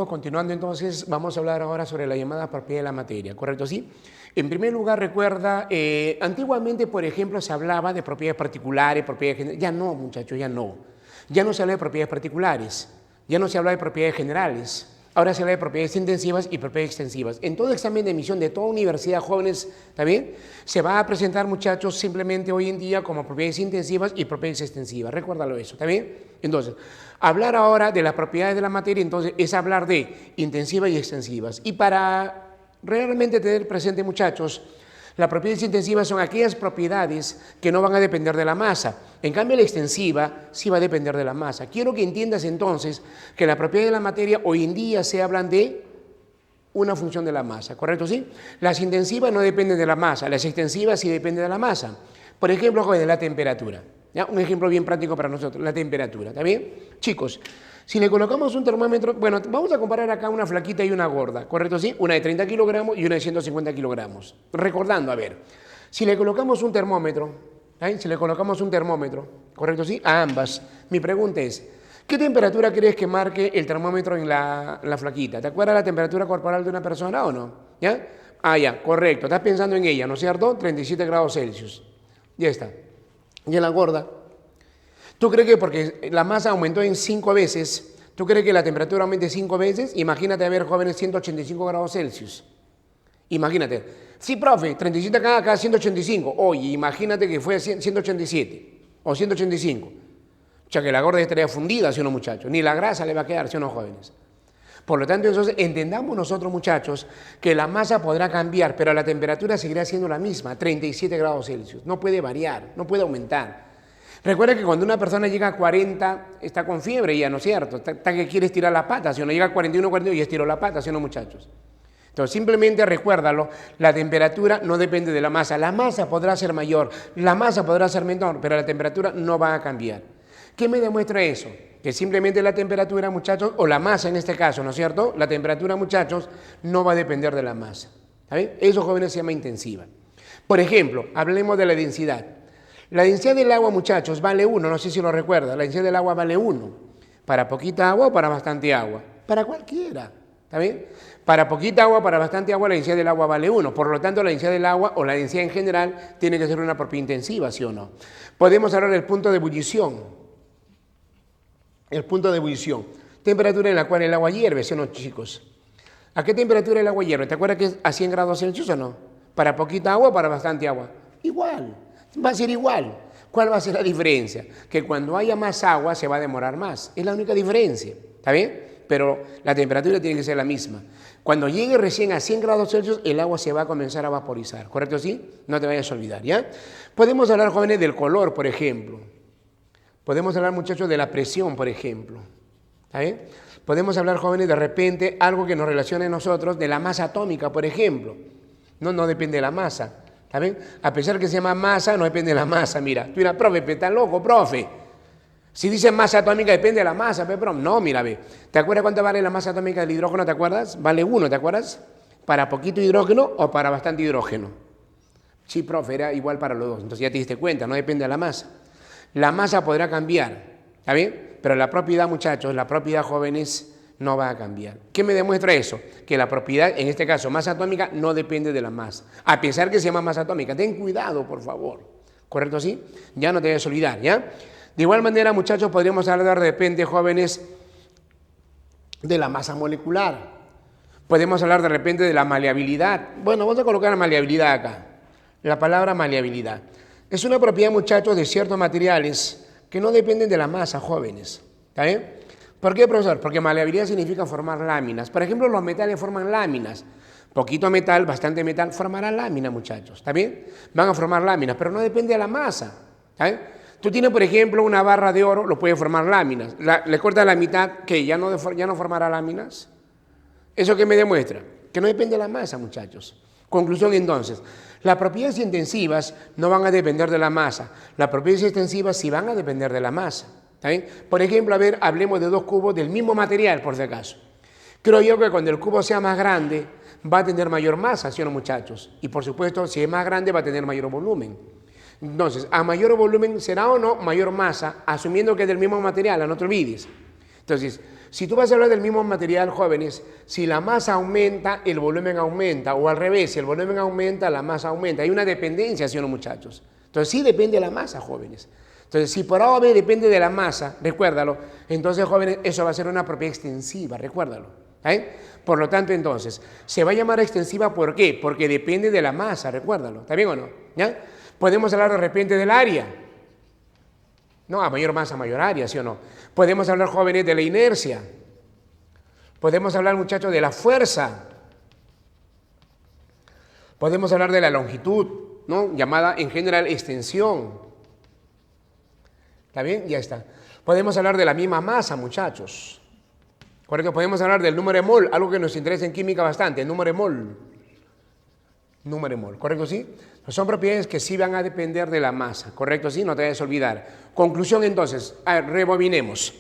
seguimos continuando, entonces vamos a hablar ahora sobre la llamada propiedad de la materia, ¿correcto? ¿Sí? En primer lugar, recuerda, antiguamente, por ejemplo, se hablaba de propiedades particulares, propiedades generales. Ya no, muchachos, ya no. Ya no se habla de propiedades particulares, ya no se habla de propiedades generales. Ahora se habla de propiedades intensivas y propiedades extensivas. En todo examen de admisión de toda universidad, jóvenes, ¿está bien? Se va a presentar, muchachos, simplemente hoy en día como propiedades intensivas y propiedades extensivas. Recuérdalo eso, ¿está bien? Entonces, hablar ahora de las propiedades de la materia, entonces, es hablar de intensivas y extensivas. Y para realmente tener presente, muchachos, las propiedades intensivas son aquellas propiedades que no van a depender de la masa. En cambio, la extensiva sí va a depender de la masa. Quiero que entiendas entonces que la propiedad de la materia hoy en día se hablan de una función de la masa, ¿correcto? ¿Sí? Las intensivas no dependen de la masa, las extensivas sí dependen de la masa. Por ejemplo, jóvenes, la temperatura. ¿Ya? Un ejemplo bien práctico para nosotros, la temperatura, ¿está bien? Chicos, si le colocamos un termómetro, bueno, vamos a comparar acá una flaquita y una gorda, ¿correcto? Sí, una de 30 kilogramos y una de 150 kilogramos. Recordando, a ver, si le colocamos un termómetro, ¿eh? Si le colocamos un termómetro, ¿correcto? Sí, a ambas. Mi pregunta es, ¿qué temperatura crees que marque el termómetro en la flaquita? ¿Te acuerdas la temperatura corporal de una persona o no? ¿Ya? Ah, ya, correcto, estás pensando en ella, ¿no es cierto? 37 grados Celsius. Ya está. ¿Y en la gorda? ¿Tú crees que porque la masa aumentó en 5 veces, tú crees que la temperatura aumente 5 veces? Imagínate a ver, jóvenes, 185 grados Celsius. Imagínate. Sí, profe, 37 acá 185. Oye, imagínate que fue a 187 o 185. O sea, que la gorda estaría fundida, ¿sí o no, muchachos? Ni la grasa le va a quedar, ¿sí o no, jóvenes? Por lo tanto, entonces, entendamos nosotros, muchachos, que la masa podrá cambiar, pero la temperatura seguirá siendo la misma, 37 grados Celsius. No puede variar, no puede aumentar. Recuerda que cuando una persona llega a 40, está con fiebre ya, ¿no es cierto? Está que quiere estirar la pata, si no llega a 41, 42 y estiró la pata, ¿sí o no, muchachos? Entonces, simplemente recuérdalo, la temperatura no depende de la masa podrá ser mayor, la masa podrá ser menor, pero la temperatura no va a cambiar. ¿Qué me demuestra eso? Que simplemente la temperatura, muchachos, o la masa en este caso, ¿no es cierto? La temperatura, muchachos, no va a depender de la masa. ¿Está bien? Eso, jóvenes, se llama intensiva. Por ejemplo, hablemos de la densidad. La densidad del agua, muchachos, vale 1, no sé si lo recuerda, la densidad del agua vale 1. ¿Para poquita agua o para bastante agua? Para cualquiera, ¿está bien? Para poquita agua, para bastante agua, la densidad del agua vale 1. Por lo tanto, la densidad del agua o la densidad en general tiene que ser una propiedad intensiva, ¿sí o no? Podemos hablar del punto de ebullición. El punto de ebullición. Temperatura en la cual el agua hierve, ¿sí o no, chicos? ¿A qué temperatura el agua hierve? ¿Te acuerdas que es a 100 grados Celsius o no? ¿Para poquita agua o para bastante agua? Igual. Va a ser igual. ¿Cuál va a ser la diferencia? Que cuando haya más agua se va a demorar más. Es la única diferencia. ¿Está bien? Pero la temperatura tiene que ser la misma. Cuando llegue recién a 100 grados Celsius, el agua se va a comenzar a vaporizar. ¿Correcto? ¿Sí? No te vayas a olvidar, ¿ya? Podemos hablar, jóvenes, del color, por ejemplo. Podemos hablar, muchachos, de la presión, por ejemplo. ¿Está bien? Podemos hablar, jóvenes, de repente, algo que nos relacione a nosotros, de la masa atómica, por ejemplo. No depende de la masa. ¿Está bien? A pesar que se llama masa, no depende de la masa. Mira, tú dirás, profe, ¿estás loco, profe? Si dicen masa atómica, depende de la masa, pero no, mira, ve. ¿Te acuerdas cuánto vale la masa atómica del hidrógeno? ¿Te acuerdas? Vale 1, ¿te acuerdas? ¿Para poquito hidrógeno o para bastante hidrógeno? Sí, profe, era igual para los dos. Entonces ya te diste cuenta, no depende de la masa. La masa podrá cambiar, ¿está bien? Pero la propiedad, muchachos, la propiedad, jóvenes, no va a cambiar. ¿Qué me demuestra eso? Que la propiedad, en este caso, masa atómica, no depende de la masa. A pesar que se llama masa atómica. Ten cuidado, por favor. ¿Correcto así? Ya no te debes olvidar, ¿ya? De igual manera, muchachos, podríamos hablar de repente, jóvenes, de la masa molecular. Podemos hablar de repente de la maleabilidad. Bueno, vamos a colocar la maleabilidad acá. La palabra maleabilidad. Es una propiedad, muchachos, de ciertos materiales que no dependen de la masa, jóvenes. ¿Está bien? ¿Por qué, profesor? Porque maleabilidad significa formar láminas. Por ejemplo, los metales forman láminas. Poquito metal, bastante metal, formará láminas, muchachos. ¿Está bien? Van a formar láminas, pero no depende de la masa. ¿Está bien? Tú tienes, por ejemplo, una barra de oro, lo puede formar láminas. Le cortas la mitad, ¿qué? ¿Ya no formará láminas? ¿Eso qué me demuestra? Que no depende de la masa, muchachos. Conclusión, entonces. Las propiedades intensivas no van a depender de la masa. Las propiedades extensivas sí van a depender de la masa. ¿Está bien? Por ejemplo, a ver, hablemos de dos cubos del mismo material, por si acaso. Creo yo que cuando el cubo sea más grande, va a tener mayor masa, ¿sí o no, muchachos? Y por supuesto, si es más grande, va a tener mayor volumen. Entonces, a mayor volumen, ¿será o no mayor masa? Asumiendo que es del mismo material, no te olvides. Entonces, Si tú vas a hablar del mismo material, jóvenes, si la masa aumenta, el volumen aumenta, o al revés, si el volumen aumenta, la masa aumenta. Hay una dependencia, ¿sí o no, muchachos? Entonces sí depende de la masa, jóvenes. Entonces, si por A o B depende de la masa, recuérdalo, entonces, jóvenes, eso va a ser una propiedad extensiva, recuérdalo. Por lo tanto, entonces, se va a llamar extensiva, ¿por qué? Porque depende de la masa, recuérdalo. ¿Está bien o no? ¿Ya? Podemos hablar de repente del área. No, a mayor masa, mayor área, ¿sí o no? Podemos hablar, jóvenes, de la inercia. Podemos hablar, muchachos, de la fuerza. Podemos hablar de la longitud, ¿no? Llamada en general extensión. ¿Está bien? Ya está. Podemos hablar de la misma masa, muchachos. Correcto, podemos hablar del número de mol, algo que nos interesa en química bastante, el número de mol. Número de mol, ¿correcto? ¿Sí? Son propiedades que sí van a depender de la masa, ¿correcto? ¿Sí? No te vayas a olvidar. Conclusión entonces, rebobinemos.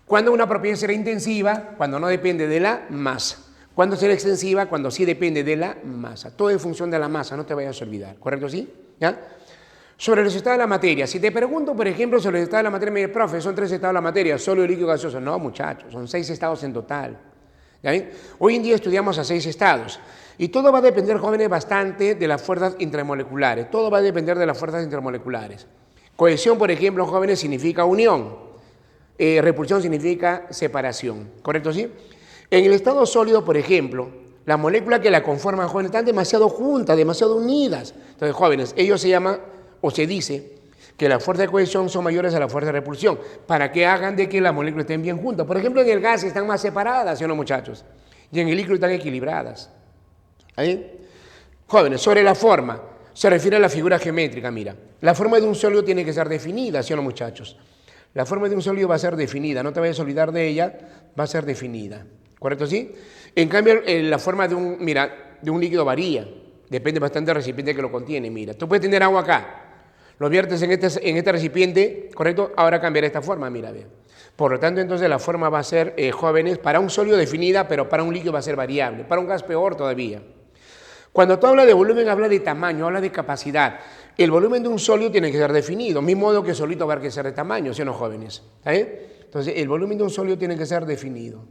¿Cuándo una propiedad será intensiva? Cuando no depende de la masa. ¿Cuándo será extensiva? Cuando sí depende de la masa. Todo en función de la masa, no te vayas a olvidar, ¿correcto? ¿Sí? ¿Ya? Sobre los estados de la materia. Si te pregunto, por ejemplo, sobre los estados de la materia, me dice, profe, son 3 estados de la materia, sólido, líquido, gaseoso. No, muchachos, son 6 estados en total. ¿Ya ven? Hoy en día estudiamos a 6 estados. Y todo va a depender, jóvenes, bastante de las fuerzas intermoleculares. Todo va a depender de las fuerzas intermoleculares. Cohesión, por ejemplo, jóvenes, significa unión. Repulsión significa separación. ¿Correcto, sí? En el estado sólido, por ejemplo, las moléculas que la conforman, jóvenes, están demasiado juntas, demasiado unidas. Entonces, jóvenes, ellos se llaman, o se dice, que las fuerzas de cohesión son mayores a las fuerzas de repulsión, para que hagan de que las moléculas estén bien juntas. Por ejemplo, en el gas están más separadas, ¿sí o no, muchachos? Y en el líquido están equilibradas. ¿Ahí? Jóvenes, sobre la forma, se refiere a la figura geométrica, mira. La forma de un sólido tiene que ser definida, ¿sí o no, muchachos? La forma de un sólido va a ser definida, no te vayas a olvidar de ella, va a ser definida. ¿Correcto, sí? En cambio, la forma de un líquido varía, depende bastante del recipiente que lo contiene, mira. Tú puedes tener agua acá, lo viertes en este recipiente, ¿correcto? Ahora cambiará esta forma, mira, ve. Por lo tanto, entonces la forma va a ser, jóvenes, para un sólido definida, pero para un líquido va a ser variable, para un gas peor todavía. Cuando tú hablas de volumen, habla de tamaño, habla de capacidad. El volumen de un sólido tiene que ser definido, mismo modo que solito va a ser de tamaño, ¿sí o no, jóvenes? ¿Está bien? Entonces, el volumen de un sólido tiene que ser definido.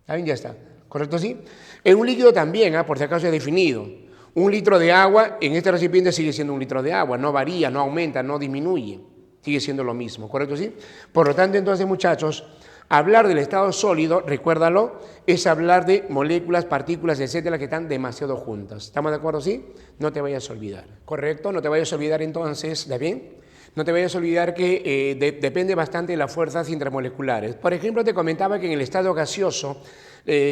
¿Está bien? Ya está. ¿Correcto, sí? En un líquido también, por si acaso es definido. Un litro de agua en este recipiente sigue siendo un litro de agua, no varía, no aumenta, no disminuye, sigue siendo lo mismo, ¿correcto? ¿Sí? Por lo tanto, entonces, muchachos, hablar del estado sólido, recuérdalo, es hablar de moléculas, partículas, etcétera, que están demasiado juntas. ¿Estamos de acuerdo? ¿Sí? No te vayas a olvidar, ¿correcto? No te vayas a olvidar entonces, ¿está bien? No te vayas a olvidar que depende bastante de las fuerzas intermoleculares. Por ejemplo, te comentaba que en el estado gaseoso,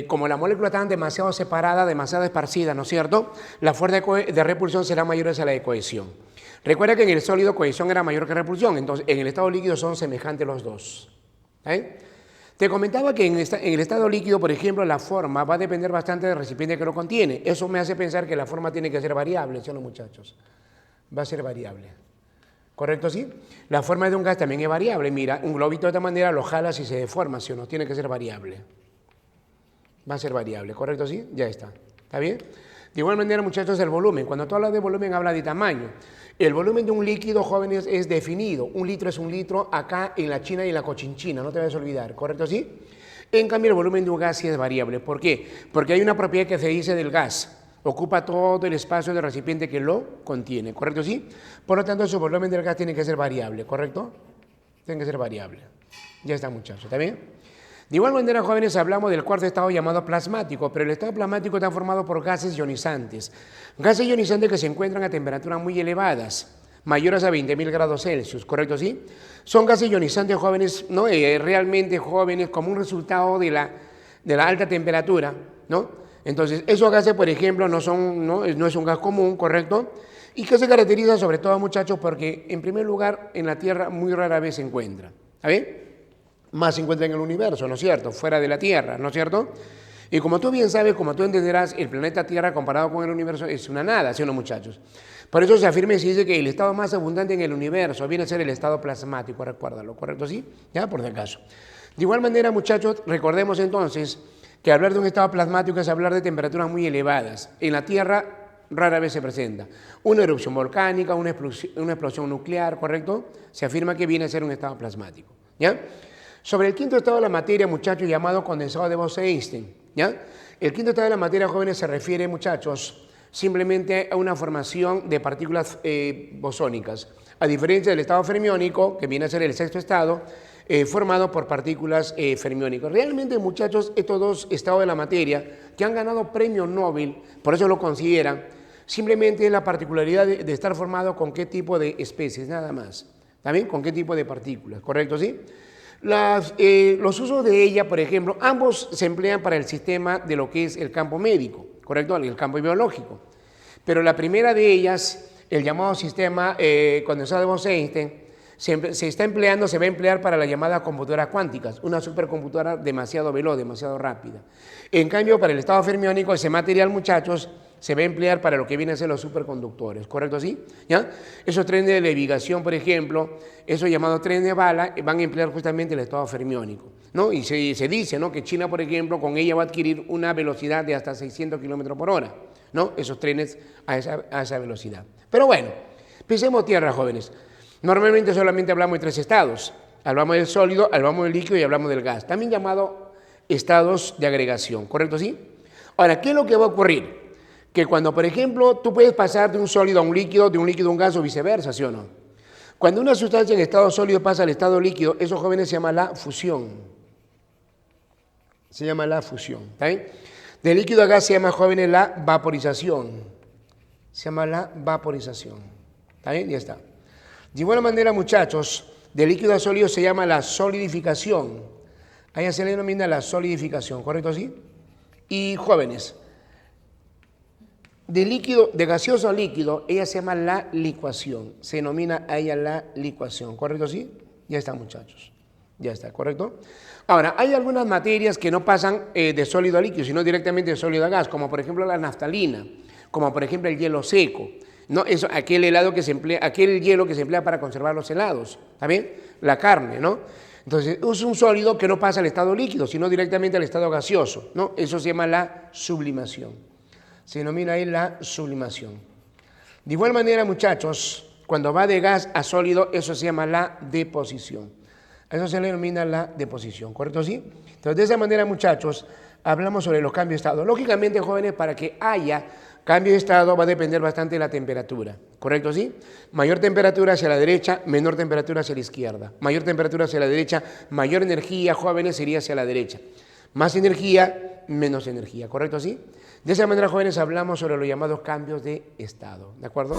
como las moléculas están demasiado separadas, demasiado esparcidas, ¿no es cierto? La fuerza de repulsión será mayor a la de cohesión. Recuerda que en el sólido cohesión era mayor que repulsión, entonces en el estado líquido son semejantes los dos. Te comentaba que en el estado líquido, por ejemplo, la forma va a depender bastante del recipiente que lo contiene. Eso me hace pensar que la forma tiene que ser variable, ¿sí o no, muchachos? Va a ser variable. ¿Correcto, sí? La forma de un gas también es variable. Mira, un globito de esta manera lo jalas y se deforma, ¿sí o no? Tiene que ser variable. Va a ser variable, ¿correcto, sí? Ya está. ¿Está bien? De igual manera, muchachos, el volumen. Cuando tú hablas de volumen, habla de tamaño. El volumen de un líquido, jóvenes, es definido. Un litro es un litro acá en la China y en la Cochinchina, no te vayas a olvidar, ¿correcto, sí? En cambio, el volumen de un gas sí es variable. ¿Por qué? Porque hay una propiedad que se dice del gas. Ocupa todo el espacio del recipiente que lo contiene, ¿correcto, sí? Por lo tanto, su volumen del gas tiene que ser variable, ¿correcto? Tiene que ser variable. Ya está, muchachos, ¿está bien? De igual manera, jóvenes, hablamos del cuarto estado llamado plasmático, pero el estado plasmático está formado por gases ionizantes. Gases ionizantes que se encuentran a temperaturas muy elevadas, mayores a 20.000 grados Celsius, ¿correcto, sí? Son gases ionizantes, jóvenes, ¿no? Realmente jóvenes como un resultado de la alta temperatura, ¿no? Entonces, esos gases, por ejemplo, no es un gas común, ¿correcto? Y que se caracteriza sobre todo, muchachos, porque en primer lugar en la Tierra muy rara vez se encuentra. ¿Está bien? Más se encuentra en el universo, ¿no es cierto? Fuera de la Tierra, ¿no es cierto? Y como tú bien sabes, como tú entenderás, el planeta Tierra comparado con el universo es una nada, ¿sí o no, muchachos? Por eso se afirma y se dice que el estado más abundante en el universo viene a ser el estado plasmático, recuérdalo, ¿correcto? ¿Sí? Ya, por si acaso. De igual manera, muchachos, recordemos entonces que hablar de un estado plasmático es hablar de temperaturas muy elevadas. En la Tierra rara vez se presenta. Una erupción volcánica, una explosión nuclear, ¿correcto? Se afirma que viene a ser un estado plasmático, ¿ya? Sobre el quinto estado de la materia, muchachos, llamado condensado de Bose-Einstein, ¿ya? El quinto estado de la materia, jóvenes, se refiere, muchachos, simplemente a una formación de partículas bosónicas, a diferencia del estado fermiónico, que viene a ser el sexto estado, formado por partículas fermiónicas. Realmente, muchachos, estos dos estados de la materia que han ganado premio Nobel, por eso lo consideran, simplemente es la particularidad de estar formado con qué tipo de especies, nada más. ¿También? Con qué tipo de partículas, ¿correcto? ¿Sí? Los usos de ella, por ejemplo, ambos se emplean para el sistema de lo que es el campo médico, ¿correcto? El campo biológico. Pero la primera de ellas, el llamado sistema condensado de Bose-Einstein, se está empleando, se va a emplear para la llamada computadoras cuánticas, una supercomputadora demasiado veloz, demasiado rápida. En cambio, para el estado fermiónico, ese material, muchachos, se va a emplear para lo que vienen a ser los superconductores, ¿correcto así? ¿Ya? Esos trenes de levigación, por ejemplo, esos llamados trenes de bala, van a emplear justamente el estado fermiónico, ¿no? Y se dice, ¿no?, que China, por ejemplo, con ella va a adquirir una velocidad de hasta 600 kilómetros por hora, ¿no? Esos trenes a esa velocidad. Pero bueno, pisemos tierra, jóvenes. Normalmente solamente hablamos de tres estados. Hablamos del sólido, hablamos del líquido y hablamos del gas, también llamado estados de agregación, ¿correcto así? Ahora, ¿qué es lo que va a ocurrir? Que cuando, por ejemplo, tú puedes pasar de un sólido a un líquido, de un líquido a un gas o viceversa, ¿sí o no? Cuando una sustancia en estado sólido pasa al estado líquido, eso, jóvenes, se llama la fusión. Se llama la fusión, ¿está bien? De líquido a gas se llama, jóvenes, la vaporización. Se llama la vaporización, ¿está bien? Ya está. De igual manera, muchachos, de líquido a sólido se llama la solidificación. A ella se le denomina la solidificación, ¿correcto así? Y jóvenes, de gaseoso a líquido, ella se llama la licuación. Se denomina a ella la licuación, ¿correcto así? Ya está, muchachos. Ya está, ¿correcto? Ahora, hay algunas materias que no pasan de sólido a líquido, sino directamente de sólido a gas, como por ejemplo la naftalina, como por ejemplo el hielo seco. No, eso, aquel hielo que se emplea para conservar los helados, ¿está bien? La carne, ¿no? Entonces, es un sólido que no pasa al estado líquido, sino directamente al estado gaseoso, ¿no? Eso se llama la sublimación. Se denomina ahí la sublimación. De igual manera, muchachos, cuando va de gas a sólido, eso se llama la deposición. A eso se le denomina la deposición, ¿correcto? ¿Sí? Entonces, de esa manera, muchachos, hablamos sobre los cambios de estado. Lógicamente, jóvenes, para que haya cambio de estado va a depender bastante de la temperatura, ¿correcto? ¿Sí? Mayor temperatura hacia la derecha, menor temperatura hacia la izquierda. Mayor temperatura hacia la derecha, mayor energía, jóvenes, sería hacia la derecha. Más energía, menos energía, ¿correcto? ¿Sí? De esa manera, jóvenes, hablamos sobre los llamados cambios de estado, ¿de acuerdo?